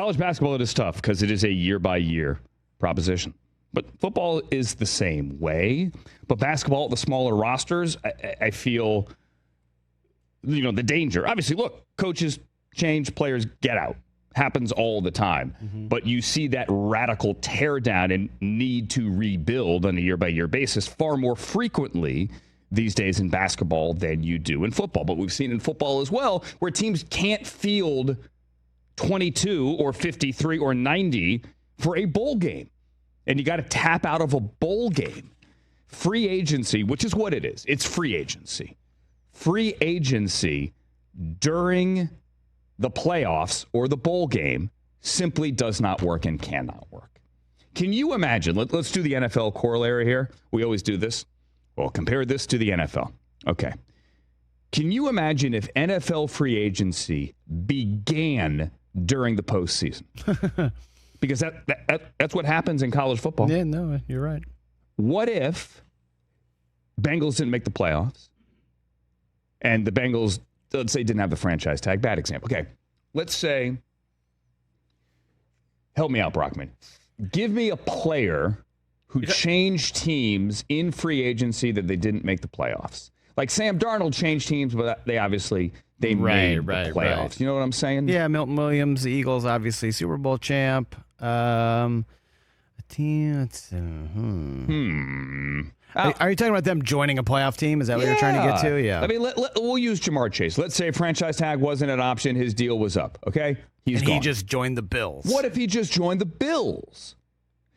College basketball, it is tough because it is a year-by-year proposition. But football is the same way. But basketball, the smaller rosters, I feel, the danger. Obviously, look, coaches change, players get out. Happens all the time. Mm-hmm. But you see that radical teardown and need to rebuild on a year-by-year basis far more frequently these days in basketball than you do in football. But we've seen in football as well where teams can't field 22 or 53 or 90 for a bowl game. And you got to tap out of a bowl game. Free agency, which is what it is. It's free agency. Free agency during the playoffs or the bowl game simply does not work and cannot work. Can you imagine? Let's do the NFL corollary here. We always do this. Well, compare this to the NFL. Okay. Can you imagine if NFL free agency began during the postseason? Because that's what happens in college football. Yeah, no, you're right. What if Bengals didn't make the playoffs and the Bengals, let's say, didn't have the franchise tag? Bad example. Okay, let's say, help me out, Brockman. Give me a player who changed teams in free agency that they didn't make the playoffs. Like Sam Darnold changed teams, but they made the playoffs. Right. You know what I'm saying? Yeah, Milton Williams, the Eagles, obviously Super Bowl champ. A team. Are you talking about them joining a playoff team? Is that what you're trying to get to? Yeah. I mean, we'll use Jamar Chase. Let's say franchise tag wasn't an option. His deal was up. Okay, He's gone. He just joined the Bills. What if he just joined the Bills?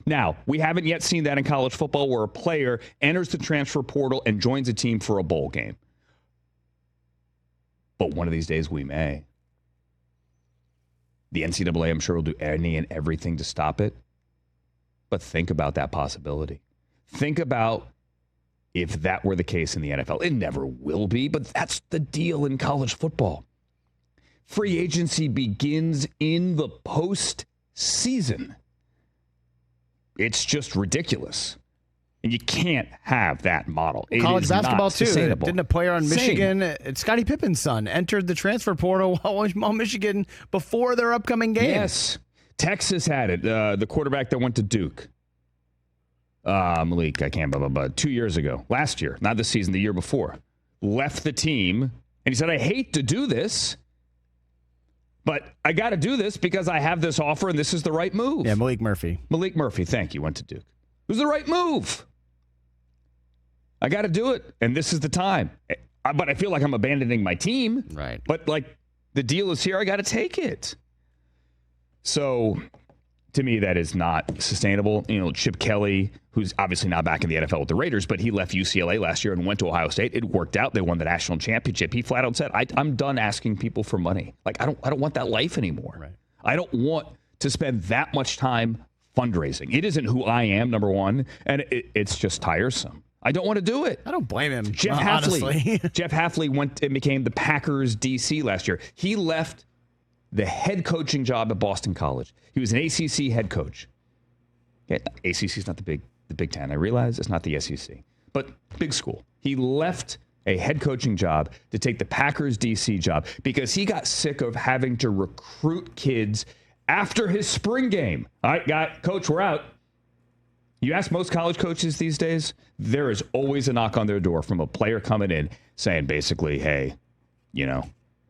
Now, we haven't yet seen that in college football where a player enters the transfer portal and joins a team for a bowl game. But one of these days we may. The NCAA, I'm sure, will do any and everything to stop it. But think about that possibility. Think about if that were the case in the NFL. It never will be, but that's the deal in college football. Free agency begins in the postseason. It's just ridiculous. And you can't have that model. College basketball, too. Didn't a player on Michigan, Scottie Pippen's son, entered the transfer portal while Michigan before their upcoming game? Yes. Texas had it. The quarterback that went to Duke. Malik, 2 years ago. Last year. Not this season, the year before. Left the team. And he said, I hate to do this, but I got to do this because I have this offer and this is the right move. Yeah, Malik Murphy, thank you, went to Duke. It was the right move. I got to do it, and this is the time. But I feel like I'm abandoning my team. Right. But, the deal is here. I got to take it. So, to me, that is not sustainable. Chip Kelly, who's obviously not back in the NFL with the Raiders, but he left UCLA last year and went to Ohio State. It worked out. They won the national championship. He flat out said, I'm done asking people for money. I don't want that life anymore. Right. I don't want to spend that much time fundraising. It isn't who I am, number one, and it's just tiresome. I don't want to do it. I don't blame him. Jeff Hafley went and became the Packers DC last year. He left the head coaching job at Boston College. He was an ACC head coach. Yeah, ACC is not the Big Ten. I realize it's not the SEC, but big school. He left a head coaching job to take the Packers DC job because he got sick of having to recruit kids after his spring game. All right, coach, we're out. You ask most college coaches these days, there is always a knock on their door from a player coming in saying basically, hey,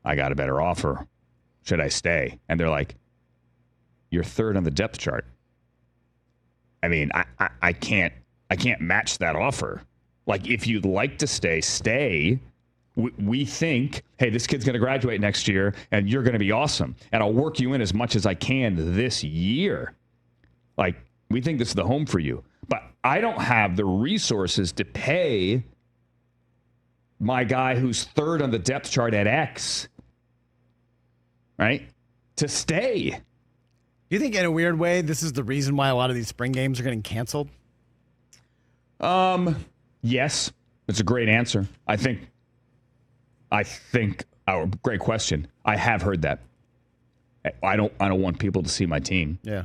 I got a better offer. Should I stay? And they're like, you're third on the depth chart. I mean, I can't match that offer. If you'd like to stay. We think, hey, this kid's going to graduate next year and you're going to be awesome. And I'll work you in as much as I can this year. We think this is the home for you. But I don't have the resources to pay my guy who's third on the depth chart at X, right, to stay. Do you think in a weird way this is the reason why a lot of these spring games are getting canceled? Yes. It's a great answer. I think, great question. I have heard that. I don't want people to see my team. Yeah.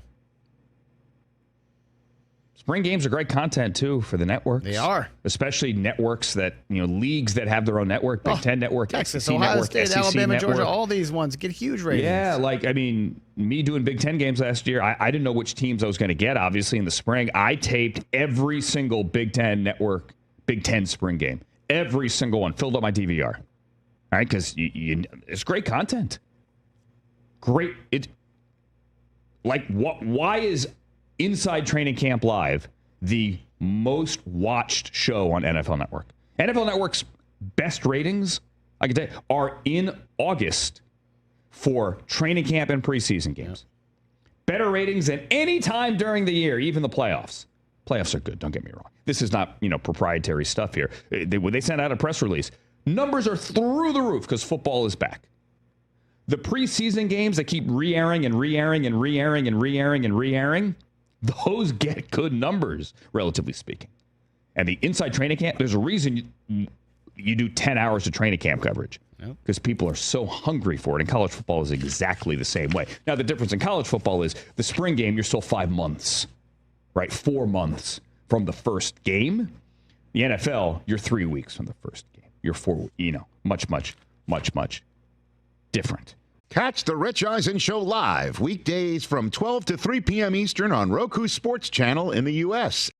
spring games are great content, too, for the networks. They are. Especially networks that, leagues that have their own network, Big Ten Network, Texas, SEC Ohio Network, State, SEC Alabama, Network. Georgia, all these ones get huge ratings. Yeah, me doing Big Ten games last year, I didn't know which teams I was going to get, obviously, in the spring. I taped every single Big Ten Network, Big Ten spring game. Every single one. Filled up my DVR. All right, because it's great content. Great. Why is Inside Training Camp Live the most watched show on NFL Network? NFL Network's best ratings, I can tell you, are in August for training camp and preseason games. Better ratings than any time during the year, even the playoffs. Playoffs are good, don't get me wrong. This is not, proprietary stuff here. When they sent out a press release, numbers are through the roof because football is back. The preseason games that keep re-airing and re-airing and re-airing and re-airing and re-airing, those get good numbers, relatively speaking. And the Inside Training Camp, there's a reason you do 10 hours of training camp coverage because people are so hungry for it. And college football is exactly the same way. Now, the difference in college football is the spring game, you're still 5 months, right? 4 months from the first game. The NFL, you're 3 weeks from the first game. You're 4, much different. Catch the Rich Eisen Show live weekdays from 12 to 3 p.m. Eastern on Roku Sports Channel in the U.S.